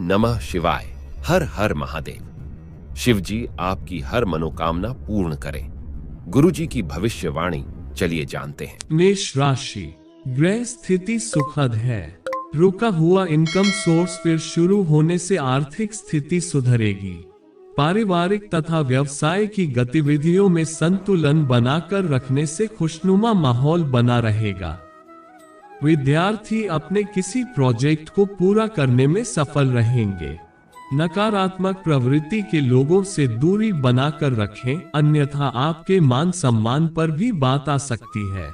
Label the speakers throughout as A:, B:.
A: नमः शिवाय। हर हर महादेव। शिव जी आपकी हर मनोकामना पूर्ण करें। गुरु जी की भविष्यवाणी चलिए जानते हैं।
B: मेष राशि, ग्रह स्थिति सुखद है। रुका हुआ इनकम सोर्स फिर शुरू होने से आर्थिक स्थिति सुधरेगी। पारिवारिक तथा व्यवसाय की गतिविधियों में संतुलन बनाकर रखने से खुशनुमा माहौल बना रहेगा। विद्यार्थी अपने किसी प्रोजेक्ट को पूरा करने में सफल रहेंगे। नकारात्मक प्रवृत्ति के लोगों से दूरी बनाकर रखें, अन्यथा आपके मान सम्मान पर भी बात आ सकती है।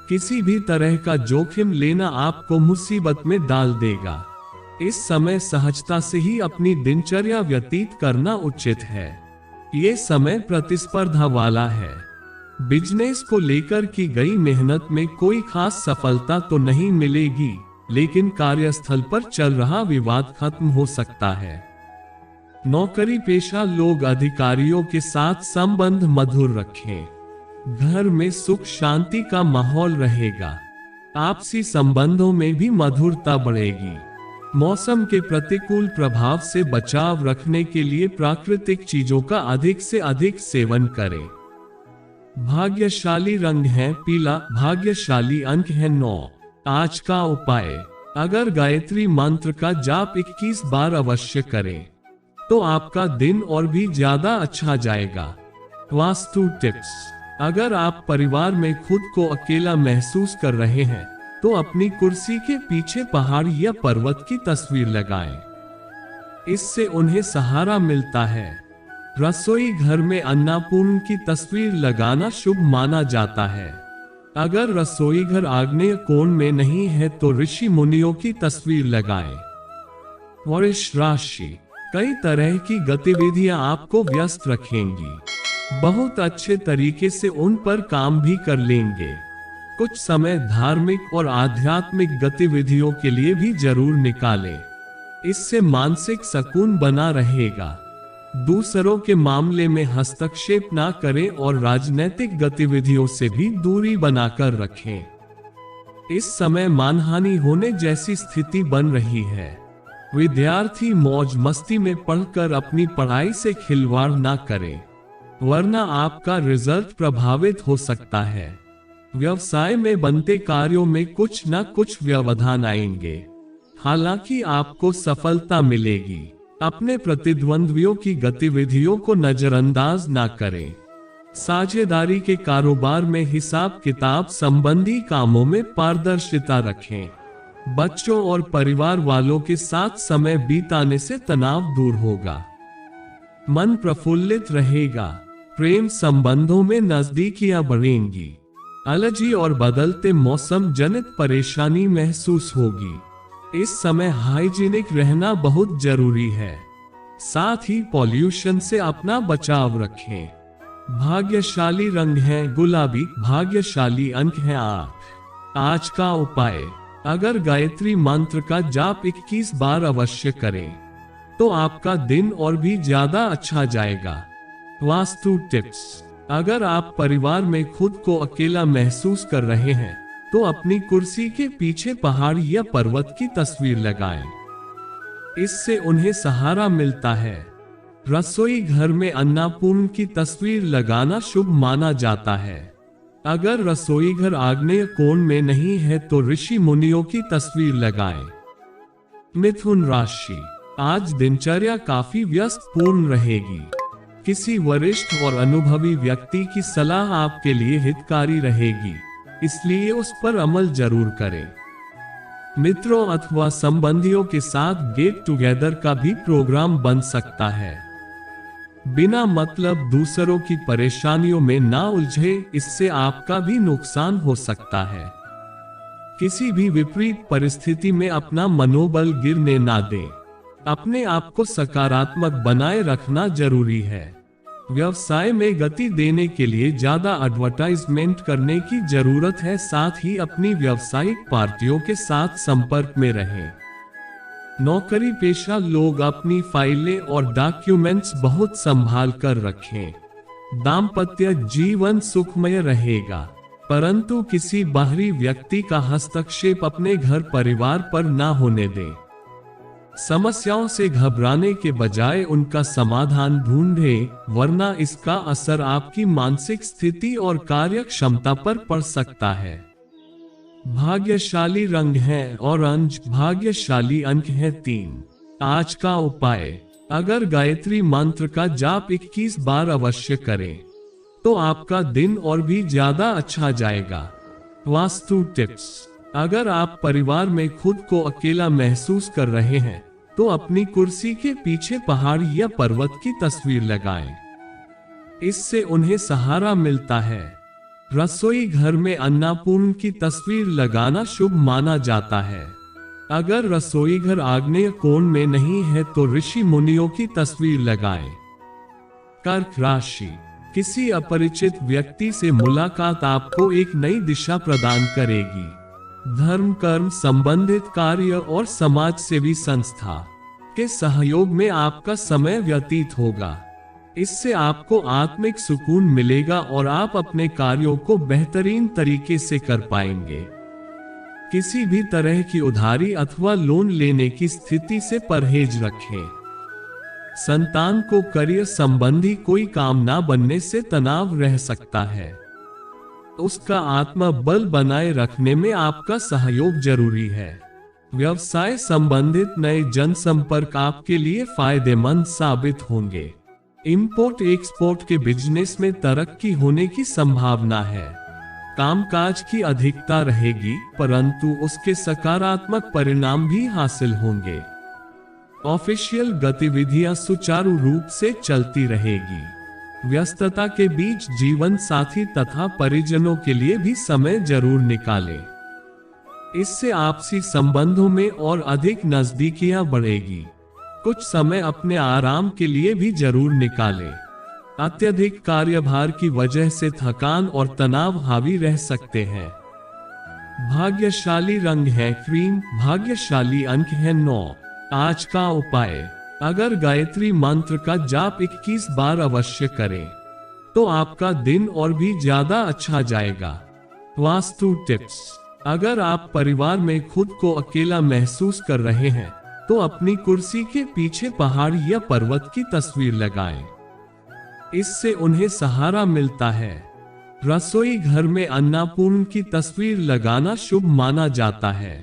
B: किसी भी तरह का जोखिम लेना आपको मुसीबत में डाल देगा। इस समय सहजता से ही अपनी दिनचर्या व्यतीत करना उचित है। ये समय प्रतिस्पर्धा वाला है। बिजनेस को लेकर की गई मेहनत में कोई खास सफलता तो नहीं मिलेगी, लेकिन कार्यस्थल पर चल रहा विवाद खत्म हो सकता है। नौकरी पेशा लोग अधिकारियों के साथ संबंध मधुर रखें। घर में सुख शांति का माहौल रहेगा। आपसी संबंधों में भी मधुरता बढ़ेगी। मौसम के प्रतिकूल प्रभाव से बचाव रखने के लिए प्राकृतिक चीजों का अधिक से अधिक सेवन करें। भाग्यशाली रंग है पीला। भाग्यशाली अंक है 9। आज का उपाय, अगर गायत्री मंत्र का जाप 21 बार अवश्य करें तो आपका दिन और भी ज्यादा अच्छा जाएगा। वास्तु टिप्स, अगर आप परिवार में खुद को अकेला महसूस कर रहे हैं तो अपनी कुर्सी के पीछे पहाड़ या पर्वत की तस्वीर लगाएं। इससे उन्हें सहारा मिलता है। रसोई घर में अन्नपूर्ण की तस्वीर लगाना शुभ माना जाता है। अगर रसोई घर आग्नेय कोण में नहीं है तो ऋषि मुनियों की तस्वीर लगाएं। वृष राशि, कई तरह की गतिविधियां आपको व्यस्त रखेंगी। बहुत अच्छे तरीके से उन पर काम भी कर लेंगे। कुछ समय धार्मिक और आध्यात्मिक गतिविधियों के लिए भी जरूर निकालें। इससे मानसिक सुकून बना रहेगा। दूसरों के मामले में हस्तक्षेप ना करें और राजनीतिक गतिविधियों से भी दूरी बनाकर रखें। इस समय मानहानि होने जैसी स्थिति बन रही है। विद्यार्थी मौज मस्ती में पढ़कर अपनी पढ़ाई से खिलवाड़ ना करें, वरना आपका रिजल्ट प्रभावित हो सकता है। व्यवसाय में बनते कार्यों में कुछ न कुछ व्यवधान आएंगे, हालांकि आपको सफलता मिलेगी। अपने प्रतिद्वंद्वियों की गतिविधियों को नजरअंदाज ना करें। साझेदारी के कारोबार में हिसाब किताब संबंधी कामों में पारदर्शिता रखें। बच्चों और परिवार वालों के साथ समय बिताने से तनाव दूर होगा। मन प्रफुल्लित रहेगा। प्रेम संबंधों में नजदीकियां बढ़ेंगी। एलर्जी और बदलते मौसम जनित परेशानी महसूस होगी। इस समय हाइजीनिक रहना बहुत जरूरी है। साथ ही पॉल्यूशन से अपना बचाव रखें। भाग्यशाली रंग है गुलाबी। भाग्यशाली अंक है 8। आज का उपाय, अगर गायत्री मंत्र का जाप 21 बार अवश्य करें तो आपका दिन और भी ज्यादा अच्छा जाएगा। वास्तु टिप्स, अगर आप परिवार में खुद को अकेला महसूस कर रहे हैं तो अपनी कुर्सी के पीछे पहाड़ या पर्वत की तस्वीर लगाएं। इससे उन्हें सहारा मिलता है। रसोई घर में अन्नपूर्ण की तस्वीर लगाना शुभ माना जाता है। अगर रसोई घर आग्नेय कोण में नहीं है तो ऋषि मुनियों की तस्वीर लगाएं। मिथुन राशि, आज दिनचर्या काफी व्यस्त पूर्ण रहेगी। किसी वरिष्ठ और अनुभवी व्यक्ति की सलाह आपके लिए हितकारी रहेगी, इसलिए उस पर अमल जरूर करें। मित्रों अथवा संबंधियों के साथ गेट टुगेदर का भी प्रोग्राम बन सकता है। बिना मतलब दूसरों की परेशानियों में ना उलझे, इससे आपका भी नुकसान हो सकता है। किसी भी विपरीत परिस्थिति में अपना मनोबल गिरने ना दें। अपने आप को सकारात्मक बनाए रखना जरूरी है। व्यवसाय में गति देने के लिए ज्यादा एडवर्टाइजमेंट करने की जरूरत है। साथ ही अपनी व्यावसायिक पार्टियों के साथ संपर्क में रहें। नौकरी पेशा लोग अपनी फाइलें और डॉक्यूमेंट्स बहुत संभाल कर रखें। दाम्पत्य जीवन सुखमय रहेगा, परंतु किसी बाहरी व्यक्ति का हस्तक्षेप अपने घर परिवार पर ना होने दें। समस्याओं से घबराने के बजाय उनका समाधान ढूंढें, वरना इसका असर आपकी मानसिक स्थिति और कार्य क्षमता पर पड़ सकता है। भाग्यशाली रंग है ऑरेंज, भाग्यशाली अंक है 3। आज का उपाय, अगर गायत्री मंत्र का जाप 21 बार अवश्य करें तो आपका दिन और भी ज्यादा अच्छा जाएगा। वास्तु टिप्स, अगर आप परिवार में खुद को अकेला महसूस कर रहे हैं तो अपनी कुर्सी के पीछे पहाड़ या पर्वत की तस्वीर लगाएं। इससे उन्हें सहारा मिलता है। रसोई घर में अन्नपूर्ण की तस्वीर लगाना शुभ माना जाता है। अगर रसोई घर आग्नेय कोण में नहीं है तो ऋषि मुनियों की तस्वीर लगाएं। कर्क राशि, किसी अपरिचित व्यक्ति से मुलाकात आपको एक नई दिशा प्रदान करेगी। धर्म कर्म संबंधित कार्य और समाज सेवी संस्था के सहयोग में आपका समय व्यतीत होगा। इससे आपको आत्मिक सुकून मिलेगा और आप अपने कार्यों को बेहतरीन तरीके से कर पाएंगे। किसी भी तरह की उधारी अथवा लोन लेने की स्थिति से परहेज रखें। संतान को करियर संबंधी कोई काम ना बनने से तनाव रह सकता है। उसका आत्मबल बनाए रखने में आपका सहयोग जरूरी है। व्यवसाय संबंधित नए जनसंपर्क आपके लिए फायदेमंद साबित होंगे। इंपोर्ट एक्सपोर्ट के बिजनेस में तरक्की होने की संभावना है। कामकाज की अधिकता रहेगी, परंतु उसके सकारात्मक परिणाम भी हासिल होंगे। ऑफिशियल गतिविधियां सुचारू रूप से चलती रहेगी। व्यस्तता के बीच जीवन साथी तथा परिजनों के लिए भी समय जरूर निकालें। इससे आपसी संबंधों में और अधिक नजदीकियां बढ़ेगी। कुछ समय अपने आराम के लिए भी जरूर निकालें। अत्यधिक कार्यभार की वजह से थकान और तनाव हावी रह सकते हैं। भाग्यशाली रंग है क्रीम, भाग्यशाली अंक है 9। आज का उपाय, अगर गायत्री मंत्र का जाप 21 बार अवश्य करें तो आपका दिन और भी ज्यादा अच्छा जाएगा। वास्तु टिप्स, अगर आप परिवार में खुद को अकेला महसूस कर रहे हैं तो अपनी कुर्सी के पीछे पहाड़ या पर्वत की तस्वीर लगाएं। इससे उन्हें सहारा मिलता है। रसोई घर में अन्नपूर्ण की तस्वीर लगाना शुभ माना जाता है।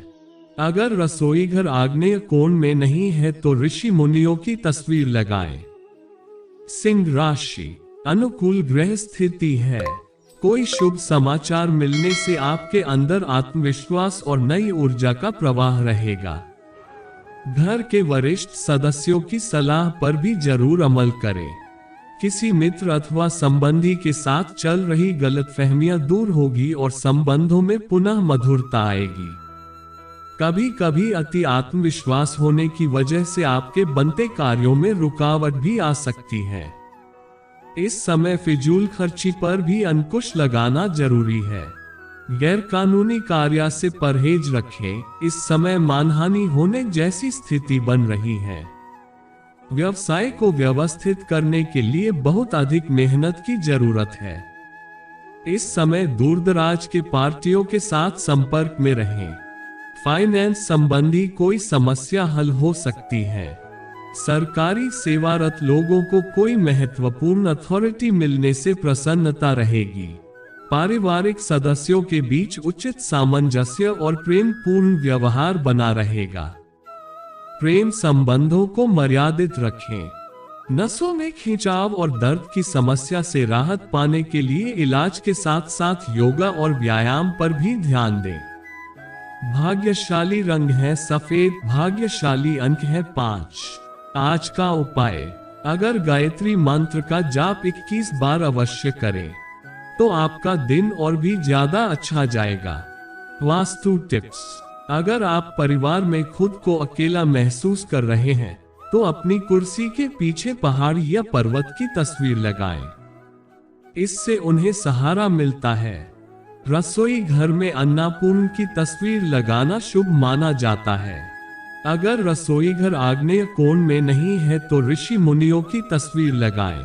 B: अगर रसोई घर आग्नेय कोण में नहीं है तो ऋषि मुनियों की तस्वीर लगाएं। सिंह राशि, अनुकूल ग्रह स्थिति है। कोई शुभ समाचार मिलने से आपके अंदर आत्मविश्वास और नई ऊर्जा का प्रवाह रहेगा। घर के वरिष्ठ सदस्यों की सलाह पर भी जरूर अमल करें। किसी मित्र अथवा संबंधी के साथ चल रही गलतफहमियां दूर होगी और संबंधों में पुनः मधुरता आएगी। कभी कभी अति आत्मविश्वास होने की वजह से आपके बनते कार्यों में रुकावट भी आ सकती है। इस समय फिजूल खर्ची पर भी अंकुश लगाना जरूरी है। गैर कानूनी कार्य से परहेज रखें। इस समय मानहानि होने जैसी स्थिति बन रही है। व्यवसाय को व्यवस्थित करने के लिए बहुत अधिक मेहनत की जरूरत है। इस समय दूरदराज के पार्टियों के साथ संपर्क में रहें। फाइनेंस संबंधी कोई समस्या हल हो सकती है। सरकारी सेवारत लोगों को कोई महत्वपूर्ण अथॉरिटी मिलने से प्रसन्नता रहेगी। पारिवारिक सदस्यों के बीच उचित सामंजस्य और प्रेमपूर्ण व्यवहार बना रहेगा। प्रेम संबंधों को मर्यादित रखें। नसों में खिंचाव और दर्द की समस्या से राहत पाने के लिए इलाज के साथ साथ योगा और व्यायाम पर भी ध्यान दें। भाग्यशाली रंग है सफेद, भाग्यशाली अंक है 5। आज का उपाय, अगर गायत्री मंत्र का जाप 21 बार अवश्य करें तो आपका दिन और भी ज्यादा अच्छा जाएगा। वास्तु टिप्स, अगर आप परिवार में खुद को अकेला महसूस कर रहे हैं तो अपनी कुर्सी के पीछे पहाड़ या पर्वत की तस्वीर लगाएं। इससे उन्हें सहारा मिलता है। रसोई घर में अन्नपूर्ण की तस्वीर लगाना शुभ माना जाता है। अगर रसोई घर आग्नेय कोण में नहीं है तो ऋषि मुनियों की तस्वीर लगाएं।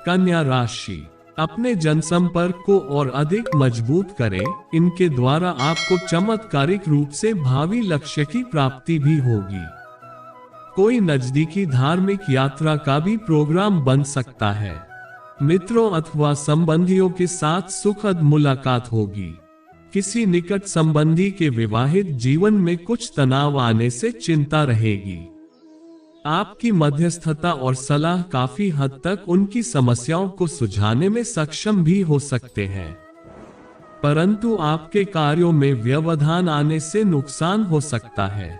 B: कन्या राशि, अपने जनसंपर्क को और अधिक मजबूत करें। इनके द्वारा आपको चमत्कारिक रूप से भावी लक्ष्य की प्राप्ति भी होगी। कोई नजदीकी धार्मिक यात्रा का भी प्रोग्राम बन सकता है। मित्रों अथवा संबंधियों के साथ सुखद मुलाकात होगी। किसी निकट संबंधी के विवाहित जीवन में कुछ तनाव आने से चिंता रहेगी। आपकी मध्यस्थता और सलाह काफी हद तक उनकी समस्याओं को सुलझाने में सक्षम भी हो सकते हैं, परंतु आपके कार्यों में व्यवधान आने से नुकसान हो सकता है।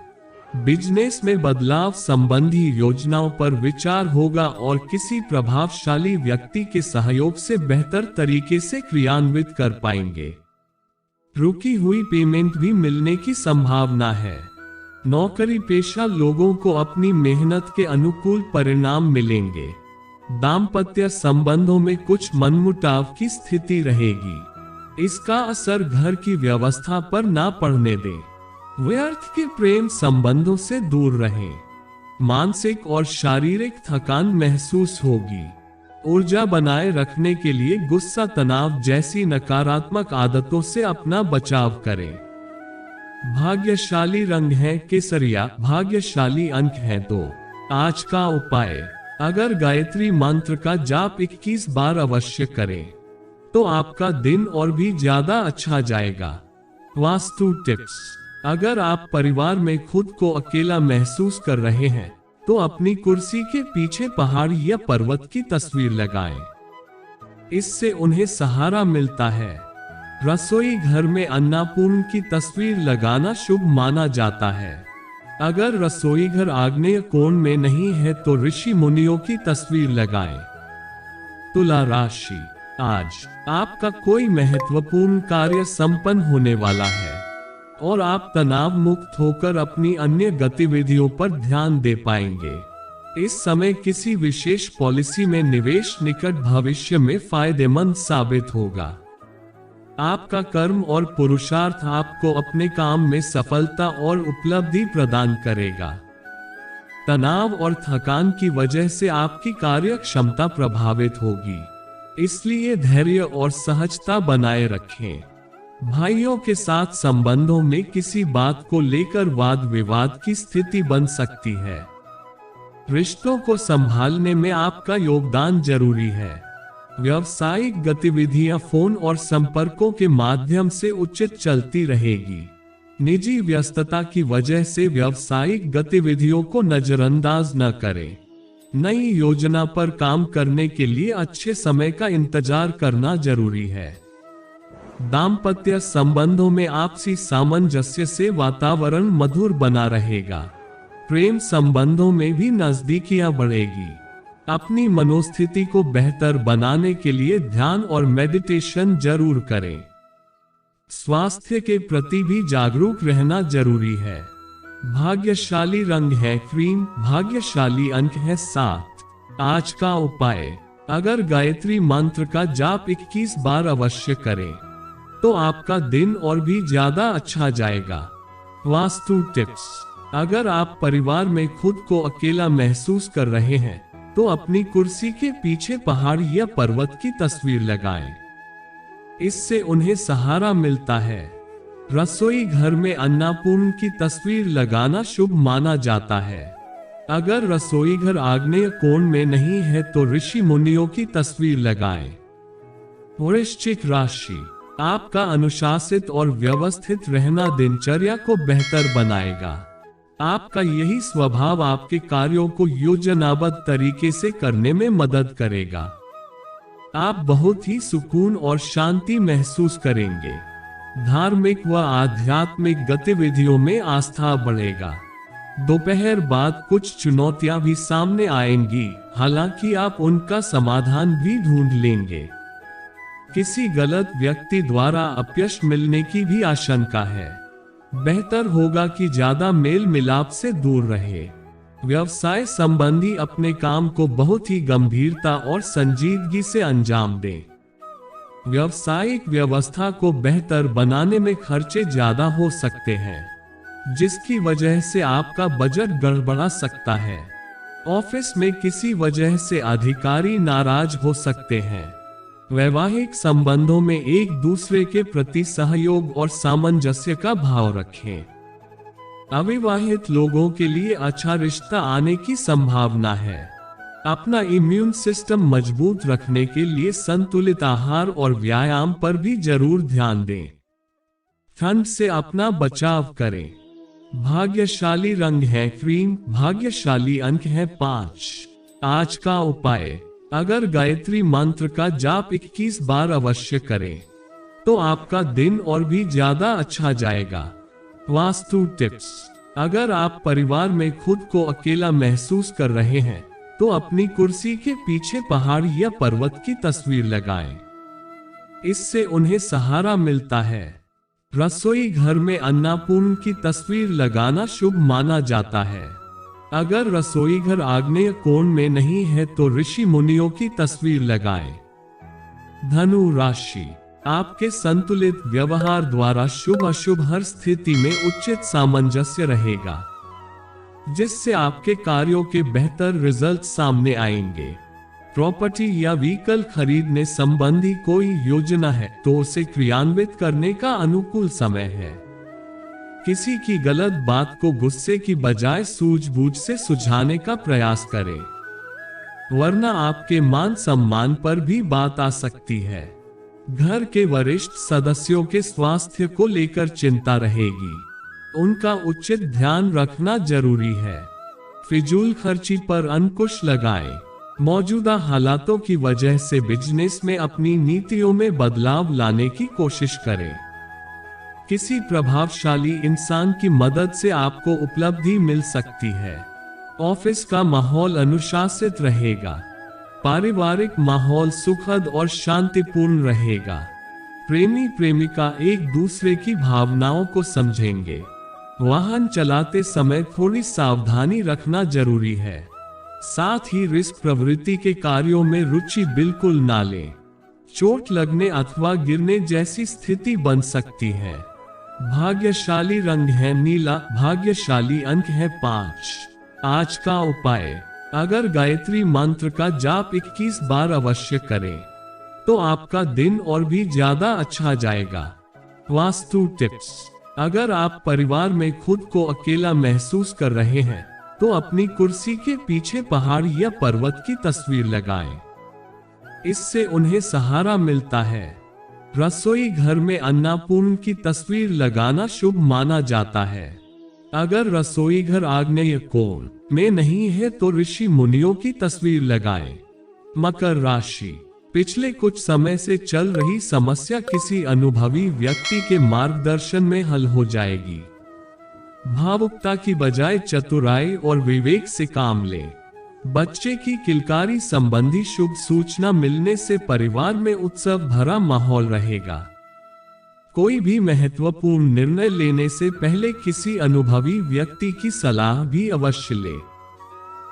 B: बिजनेस में बदलाव संबंधी योजनाओं पर विचार होगा और किसी प्रभावशाली व्यक्ति के सहयोग से बेहतर तरीके से क्रियान्वित कर पाएंगे। रुकी हुई पेमेंट भी मिलने की संभावना है। नौकरी पेशा लोगों को अपनी मेहनत के अनुकूल परिणाम मिलेंगे। दाम्पत्य संबंधों में कुछ मनमुटाव की स्थिति रहेगी। इसका असर घर की व्यवस्था पर ना पड़ने दें। व्यर्थ के प्रेम संबंधों से दूर रहें। मानसिक और शारीरिक थकान महसूस होगी। ऊर्जा बनाए रखने के लिए गुस्सा, तनाव जैसी नकारात्मक आदतों से अपना बचाव करें। भाग्यशाली रंग है केसरिया। भाग्यशाली अंक है 2। आज का उपाय, अगर गायत्री मंत्र का जाप 21 बार अवश्य करें तो आपका दिन और भी ज्यादा अच्छा जाएगा। वास्तु टिप्स, अगर आप परिवार में खुद को अकेला महसूस कर रहे हैं तो अपनी कुर्सी के पीछे पहाड़ या पर्वत की तस्वीर लगाएं। इससे उन्हें सहारा मिलता है। रसोई घर में अन्नपूर्ण की तस्वीर लगाना शुभ माना जाता है। अगर रसोई घर आग्नेय कोण में नहीं है तो ऋषि मुनियों की तस्वीर लगाएं। तुला राशि, आज आपका कोई महत्वपूर्ण कार्य संपन्न होने वाला है और आप तनाव मुक्त होकर अपनी अन्य गतिविधियों पर ध्यान दे पाएंगे। इस समय किसी विशेष पॉलिसी में निवेश निकट भविष्य में फायदेमंद साबित होगा। आपका कर्म और पुरुषार्थ आपको अपने काम में सफलता और उपलब्धि प्रदान करेगा। तनाव और थकान की वजह से आपकी कार्य क्षमता प्रभावित होगी, इसलिए धैर्य और सहजता बनाए रखें। भाइयों के साथ संबंधों में किसी बात को लेकर वाद विवाद की स्थिति बन सकती है। रिश्तों को संभालने में आपका योगदान जरूरी है। व्यावसायिक गतिविधियां फोन और संपर्कों के माध्यम से उचित चलती रहेगी। निजी व्यस्तता की वजह से व्यावसायिक गतिविधियों को नजरअंदाज न करें। नई योजना पर काम करने के लिए अच्छे समय का इंतजार करना जरूरी है। दाम्पत्य संबंधों में आपसी सामंजस्य से वातावरण मधुर बना रहेगा। प्रेम संबंधों में भी नजदीकियां बढ़ेगी। अपनी मनोस्थिति को बेहतर बनाने के लिए ध्यान और मेडिटेशन जरूर करें। स्वास्थ्य के प्रति भी जागरूक रहना जरूरी है। भाग्यशाली रंग है क्रीम। भाग्यशाली अंक है 7। आज का उपाय, अगर गायत्री मंत्र का जाप 21 बार अवश्य करें तो आपका दिन और भी ज्यादा अच्छा जाएगा। वास्तु टिप्स, अगर आप परिवार में खुद को अकेला महसूस कर रहे हैं तो अपनी कुर्सी के पीछे पहाड़ या पर्वत की तस्वीर लगाएं। इससे उन्हें सहारा मिलता है। रसोई घर में अन्नपूर्ण की तस्वीर लगाना शुभ माना जाता है। अगर रसोई घर आग्नेय कोण में नहीं है तो ऋषि मुनियों की तस्वीर लगाएं। वृश्चिक राशि, आपका अनुशासित और व्यवस्थित रहना दिनचर्या को बेहतर बनाएगा। आपका यही स्वभाव आपके कार्यों को योजनाबद्ध तरीके से करने में मदद करेगा। आप बहुत ही सुकून और शांति महसूस करेंगे। धार्मिक व आध्यात्मिक गतिविधियों में आस्था बढ़ेगा। दोपहर बाद कुछ चुनौतियां भी सामने आएंगी, हालांकि आप उनका समाधान भी ढूंढ लेंगे। किसी गलत व्यक्ति द्वारा अपयश मिलने की भी आशंका है। बेहतर होगा कि ज्यादा मेल मिलाप से दूर रहे। व्यवसाय संबंधी अपने काम को बहुत ही गंभीरता और संजीदगी से अंजाम दें। व्यावसायिक व्यवस्था को बेहतर बनाने में खर्चे ज्यादा हो सकते हैं, जिसकी वजह से आपका बजट गड़बड़ा सकता है। ऑफिस में किसी वजह से अधिकारी नाराज हो सकते हैं। वैवाहिक संबंधों में एक दूसरे के प्रति सहयोग और सामंजस्य का भाव रखें। अविवाहित लोगों के लिए अच्छा रिश्ता आने की संभावना है। अपना इम्यून सिस्टम मजबूत रखने के लिए संतुलित आहार और व्यायाम पर भी जरूर ध्यान दें। ठंड से अपना बचाव करें। भाग्यशाली रंग है क्रीम। भाग्यशाली अंक है 5। आज का उपाय, अगर गायत्री मंत्र का जाप 21 बार अवश्य करें तो आपका दिन और भी ज्यादा अच्छा जाएगा। वास्तु टिप्स, अगर आप परिवार में खुद को अकेला महसूस कर रहे हैं तो अपनी कुर्सी के पीछे पहाड़ या पर्वत की तस्वीर लगाएं। इससे उन्हें सहारा मिलता है। रसोई घर में अन्नपूर्ण की तस्वीर लगाना शुभ माना जाता है। अगर रसोई घर आग्नेय कोण में नहीं है तो ऋषि मुनियों की तस्वीर लगाएं। धनु राशि, आपके संतुलित व्यवहार द्वारा शुभ अशुभ हर स्थिति में उचित सामंजस्य रहेगा, जिससे आपके कार्यों के बेहतर रिजल्ट सामने आएंगे। प्रॉपर्टी या व्हीकल खरीदने संबंधी कोई योजना है तो उसे क्रियान्वित करने का अनुकूल समय है। किसी की गलत बात को गुस्से की बजाय सूझबूझ से सुलझाने का प्रयास करें, वरना आपके मान सम्मान पर भी बात आ सकती है। घर के वरिष्ठ सदस्यों के स्वास्थ्य को लेकर चिंता रहेगी, उनका उचित ध्यान रखना जरूरी है। फिजूल खर्ची पर अंकुश लगाएं। मौजूदा हालातों की वजह से बिजनेस में अपनी नीतियों में बदलाव लाने की कोशिश करें। किसी प्रभावशाली इंसान की मदद से आपको उपलब्धि मिल सकती है। ऑफिस का माहौल अनुशासित रहेगा। पारिवारिक माहौल सुखद और शांतिपूर्ण रहेगा। प्रेमी प्रेमिका एक दूसरे की भावनाओं को समझेंगे। वाहन चलाते समय थोड़ी सावधानी रखना जरूरी है। साथ ही रिस्क प्रवृत्ति के कार्यों में रुचि बिल्कुल ना लें। चोट लगने अथवा गिरने जैसी स्थिति बन सकती है। भाग्यशाली रंग है नीला। भाग्यशाली अंक है 5। आज का उपाय, अगर गायत्री मंत्र का जाप 21 बार अवश्य करें तो आपका दिन और भी ज्यादा अच्छा जाएगा। वास्तु टिप्स, अगर आप परिवार में खुद को अकेला महसूस कर रहे हैं तो अपनी कुर्सी के पीछे पहाड़ या पर्वत की तस्वीर लगाएं। इससे उन्हें सहारा मिलता है। रसोई घर में अन्नपूर्ण की तस्वीर लगाना शुभ माना जाता है। अगर रसोई घर आग्नेय कोण में नहीं है तो ऋषि मुनियों की तस्वीर लगाएं। मकर राशि, पिछले कुछ समय से चल रही समस्या किसी अनुभवी व्यक्ति के मार्गदर्शन में हल हो जाएगी। भावुकता की बजाय चतुराई और विवेक से काम लें। बच्चे की किलकारी संबंधी शुभ सूचना मिलने से परिवार में उत्सव भरा माहौल रहेगा। कोई भी महत्वपूर्ण निर्णय लेने से पहले किसी अनुभवी व्यक्ति की सलाह भी अवश्य लें।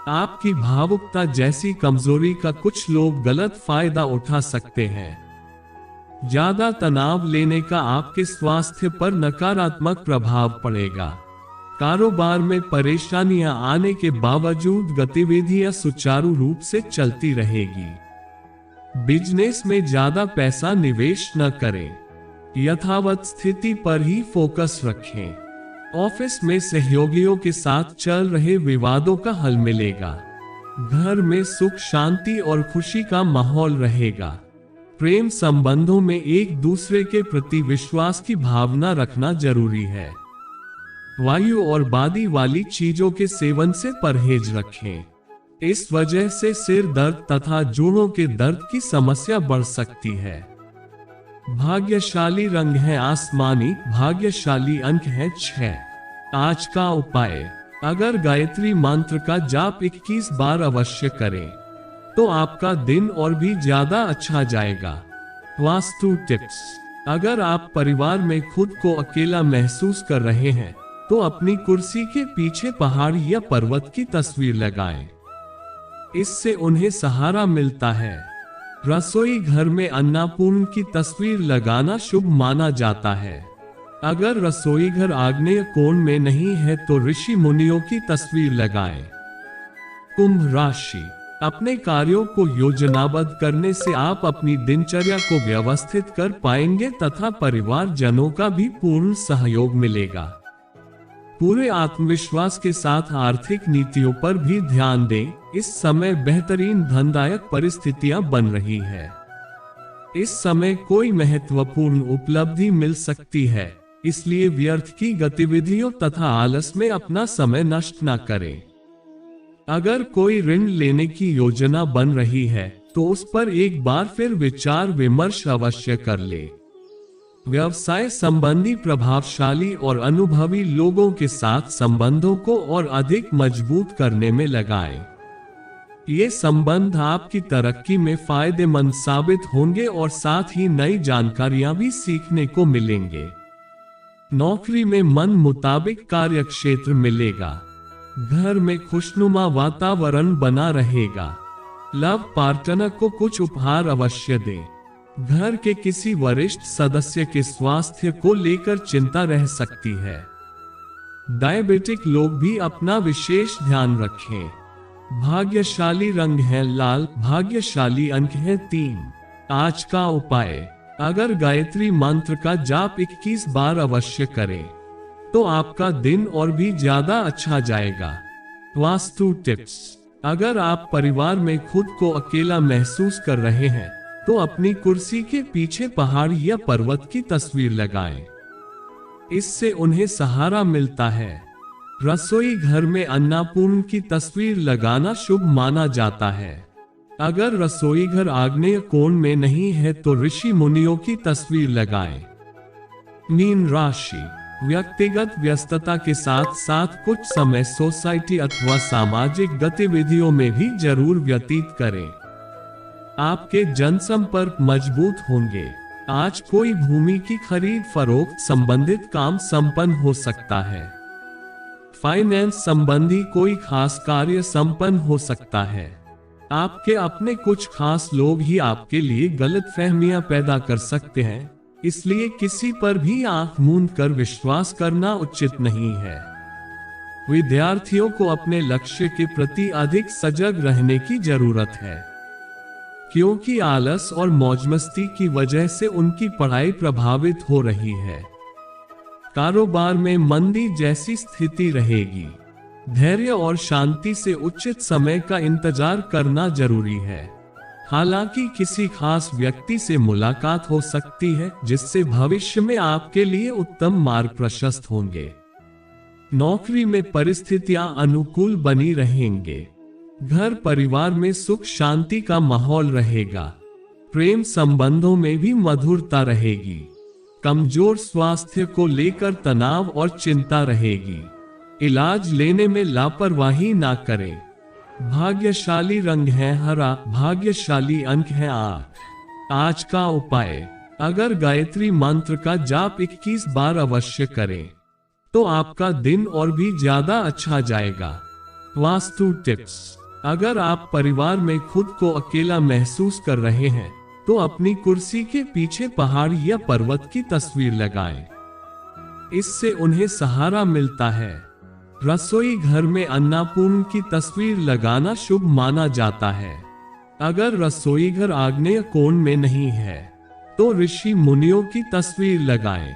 B: आपकी भावुकता जैसी कमजोरी का कुछ लोग गलत फायदा उठा सकते हैं। ज्यादा तनाव लेने का आपके स्वास्थ्य पर नकारात्मक प्रभाव पड़ेगा। कारोबार में परेशानियां आने के बावजूद गतिविधियां सुचारू रूप से चलती रहेगी। बिजनेस में ज्यादा पैसा निवेश न करें, यथावत स्थिति पर ही फोकस रखें। ऑफिस में सहयोगियों के साथ चल रहे विवादों का हल मिलेगा। घर में सुख शांति और खुशी का माहौल रहेगा। प्रेम संबंधों में एक दूसरे के प्रति विश्वास की भावना रखना जरूरी है। वायु और बादी वाली चीजों के सेवन से परहेज रखें, इस वजह से सिर दर्द तथा जोड़ों के दर्द की समस्या बढ़ सकती है। भाग्यशाली रंग है आसमानी। भाग्यशाली अंक है 6। आज का उपाय, अगर गायत्री मंत्र का जाप 21 बार अवश्य करें तो आपका दिन और भी ज्यादा अच्छा जाएगा। वास्तु टिप्स, अगर आप परिवार में खुद को अकेला महसूस कर रहे हैं तो अपनी कुर्सी के पीछे पहाड़ या पर्वत की तस्वीर लगाएं। इससे उन्हें सहारा मिलता है। रसोई घर में अन्नपूर्ण की तस्वीर लगाना शुभ माना जाता है। अगर रसोई घर आग्नेय कोण में नहीं है तो ऋषि मुनियों की तस्वीर लगाएं। कुंभ राशि, अपने कार्यों को योजनाबद्ध करने से आप अपनी दिनचर्या को व्यवस्थित कर पाएंगे तथा परिवार जनों का भी पूर्ण सहयोग मिलेगा। पूरे आत्मविश्वास के साथ आर्थिक नीतियों पर भी ध्यान दें। इस समय बेहतरीन धनदायक परिस्थितियां बन रही है। इस समय कोई महत्वपूर्ण उपलब्धि मिल सकती है, इसलिए व्यर्थ की गतिविधियों तथा आलस में अपना समय नष्ट न करें। अगर कोई ऋण लेने की योजना बन रही है तो उस पर एक बार फिर विचार विमर्श अवश्य कर ले। व्यवसाय संबंधी प्रभावशाली और अनुभवी लोगों के साथ संबंधों को और अधिक मजबूत करने में लगाएं। ये संबंध आपकी तरक्की में फायदेमंद साबित होंगे और साथ ही नई जानकारियां भी सीखने को मिलेंगे। नौकरी में मन मुताबिक कार्य क्षेत्र मिलेगा। घर में खुशनुमा वातावरण बना रहेगा। लव पार्टनर को कुछ उपहार अवश्य दें। घर के किसी वरिष्ठ सदस्य के स्वास्थ्य को लेकर चिंता रह सकती है। डायबिटिक लोग भी अपना विशेष ध्यान रखें। भाग्यशाली रंग है लाल। भाग्यशाली अंक है 3। आज का उपाय, अगर गायत्री मंत्र का जाप 21 बार अवश्य करें तो आपका दिन और भी ज्यादा अच्छा जाएगा। वास्तु टिप्स, अगर आप परिवार में खुद को अकेला महसूस कर रहे हैं तो अपनी कुर्सी के पीछे पहाड़ या पर्वत की तस्वीर लगाएं। इससे उन्हें सहारा मिलता है। रसोई घर में अन्नपूर्ण की तस्वीर लगाना शुभ माना जाता है। अगर रसोई घर आग्नेय कोण में नहीं है तो ऋषि मुनियों की तस्वीर लगाएं। मीन राशि, व्यक्तिगत व्यस्तता के साथ साथ कुछ समय सोसाइटी अथवा सामाजिक गतिविधियों में भी जरूर व्यतीत करें। आपके जनसंपर्क मजबूत होंगे। आज कोई भूमि की खरीद फरोख्त संबंधित काम संपन्न हो सकता है। फाइनेंस संबंधी कोई खास कार्य संपन्न हो सकता है। आपके अपने कुछ खास लोग ही आपके लिए गलतफहमियां पैदा कर सकते हैं, इसलिए किसी पर भी आंख मूंद कर विश्वास करना उचित नहीं है। विद्यार्थियों को अपने लक्ष्य के प्रति अधिक सजग रहने की जरूरत है, क्योंकि आलस और मौजमस्ती की वजह से उनकी पढ़ाई प्रभावित हो रही है। कारोबार में मंदी जैसी स्थिति रहेगी। धैर्य और शांति से उचित समय का इंतजार करना जरूरी है। हालांकि किसी खास व्यक्ति से मुलाकात हो सकती है जिससे भविष्य में आपके लिए उत्तम मार्ग प्रशस्त होंगे। नौकरी में परिस्थितियां अनुकूल बनी रहेंगे। घर परिवार में सुख शांति का माहौल रहेगा। प्रेम संबंधों में भी मधुरता रहेगी। कमजोर स्वास्थ्य को लेकर तनाव और चिंता रहेगी। इलाज लेने में लापरवाही ना करें। भाग्यशाली रंग है हरा। भाग्यशाली अंक है 8। आज का उपाय, अगर गायत्री मंत्र का जाप 21 बार अवश्य करें तो आपका दिन और भी ज्यादा अच्छा जाएगा। वास्तु टिप्स, अगर आप परिवार में खुद को अकेला महसूस कर रहे हैं तो अपनी कुर्सी के पीछे पहाड़ या पर्वत की तस्वीर लगाएं। इससे उन्हें सहारा मिलता है। रसोई घर में अन्नपूर्ण की तस्वीर लगाना शुभ माना जाता है। अगर रसोई घर आग्नेय कोण में नहीं है तो ऋषि मुनियों की तस्वीर लगाएं।